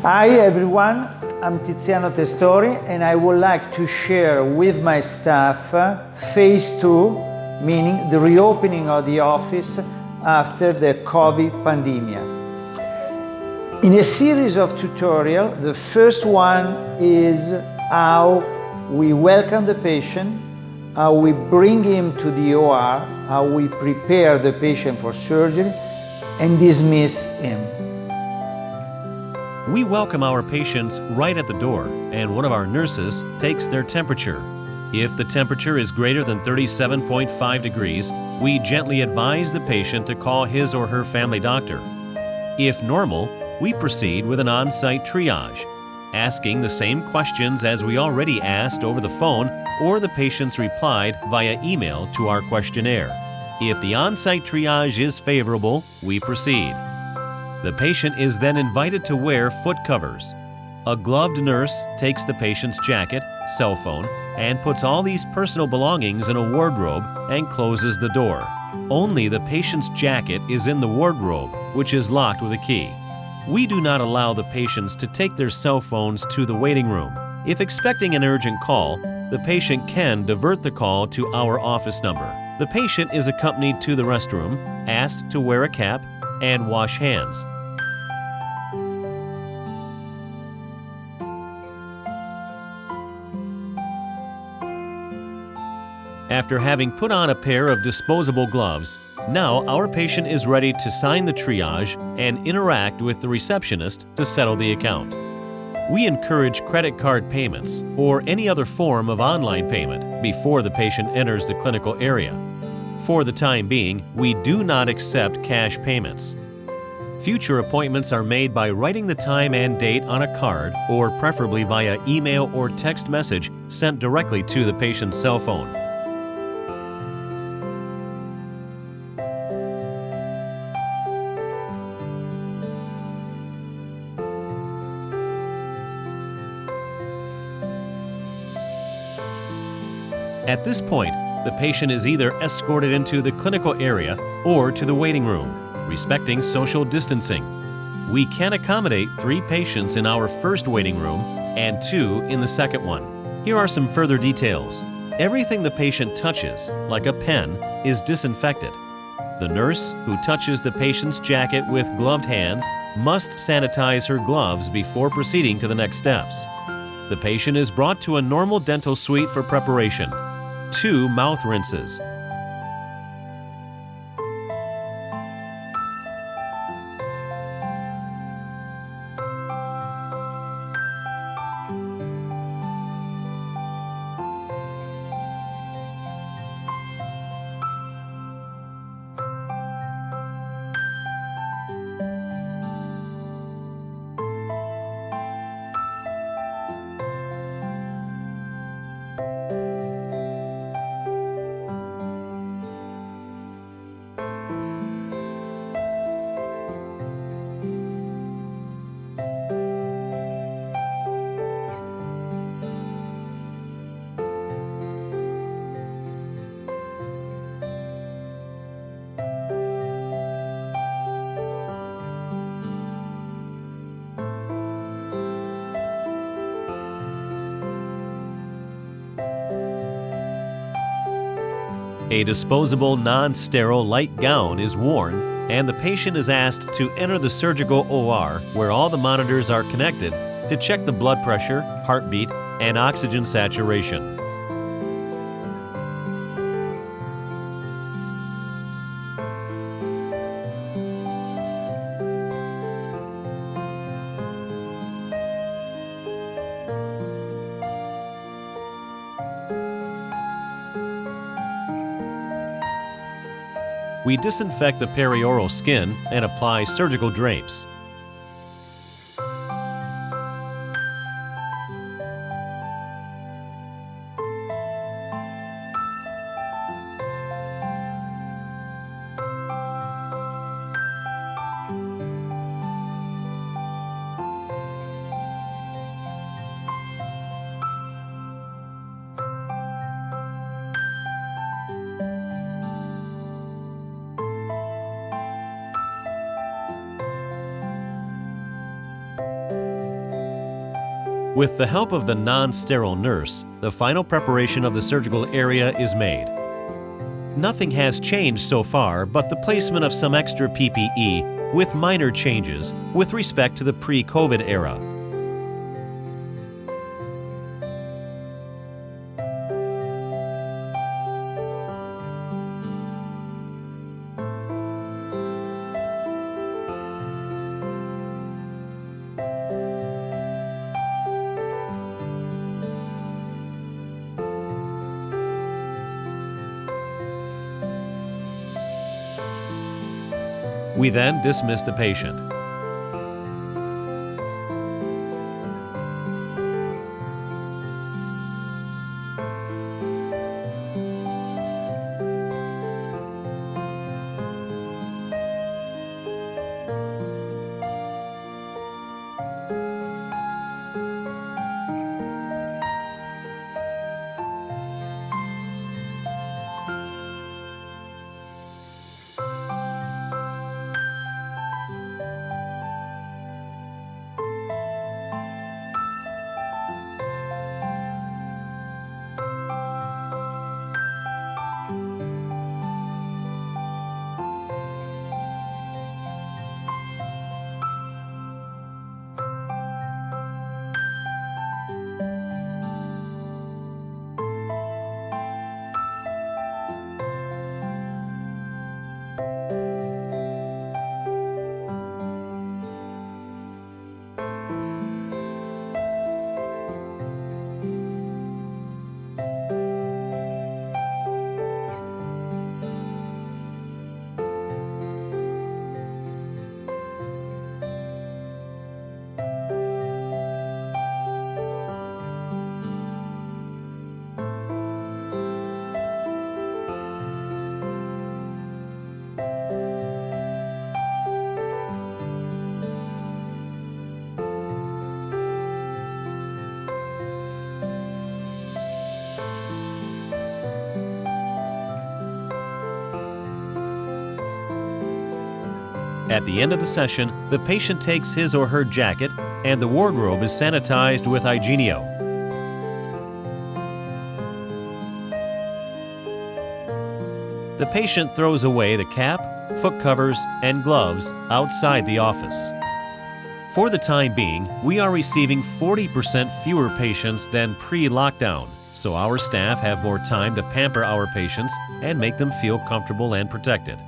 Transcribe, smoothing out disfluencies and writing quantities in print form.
Hi everyone, I'm Tiziano Testori and I would like to share with my staff phase 2, meaning the reopening of the office after the COVID pandemic. In a series of tutorials, the first one is how we welcome the patient, how we bring him to the OR, how we prepare the patient for surgery and dismiss him. We welcome our patients right at the door, and one of our nurses takes their temperature. If the temperature is greater than 37.5 degrees, we gently advise the patient to call his or her family doctor. If normal, we proceed with an on-site triage, asking the same questions as we already asked over the phone or the patients replied via email to our questionnaire. If the on-site triage is favorable, we proceed. The patient is then invited to wear foot covers. A gloved nurse takes the patient's jacket, cell phone, and puts all these personal belongings in a wardrobe and closes the door. Only the patient's jacket is in the wardrobe, which is locked with a key. We do not allow the patients to take their cell phones to the waiting room. If expecting an urgent call, the patient can divert the call to our office number. The patient is accompanied to the restroom, asked to wear a cap, and wash hands. After having put on a pair of disposable gloves, now our patient is ready to sign the triage and interact with the receptionist to settle the account. We encourage credit card payments or any other form of online payment before the patient enters the clinical area. For the time being, we do not accept cash payments. Future appointments are made by writing the time and date on a card or preferably via email or text message sent directly to the patient's cell phone. At this point, the patient is either escorted into the clinical area or to the waiting room, respecting social distancing. We can accommodate 3 patients in our first waiting room and 2 in the second one. Here are some further details. Everything the patient touches, like a pen, is disinfected. The nurse who touches the patient's jacket with gloved hands must sanitize her gloves before proceeding to the next steps. The patient is brought to a normal dental suite for preparation. 2 mouth rinses. A disposable non-sterile light gown is worn, and the patient is asked to enter the surgical OR where all the monitors are connected to check the blood pressure, heartbeat, and oxygen saturation. We disinfect the perioral skin and apply surgical drapes. With the help of the non-sterile nurse, the final preparation of the surgical area is made. Nothing has changed so far but the placement of some extra PPE with minor changes with respect to the pre-COVID era. We then dismiss the patient. At the end of the session, the patient takes his or her jacket and the wardrobe is sanitized with Hygienio. The patient throws away the cap, foot covers, and gloves outside the office. For the time being, we are receiving 40% fewer patients than pre-lockdown, so our staff have more time to pamper our patients and make them feel comfortable and protected.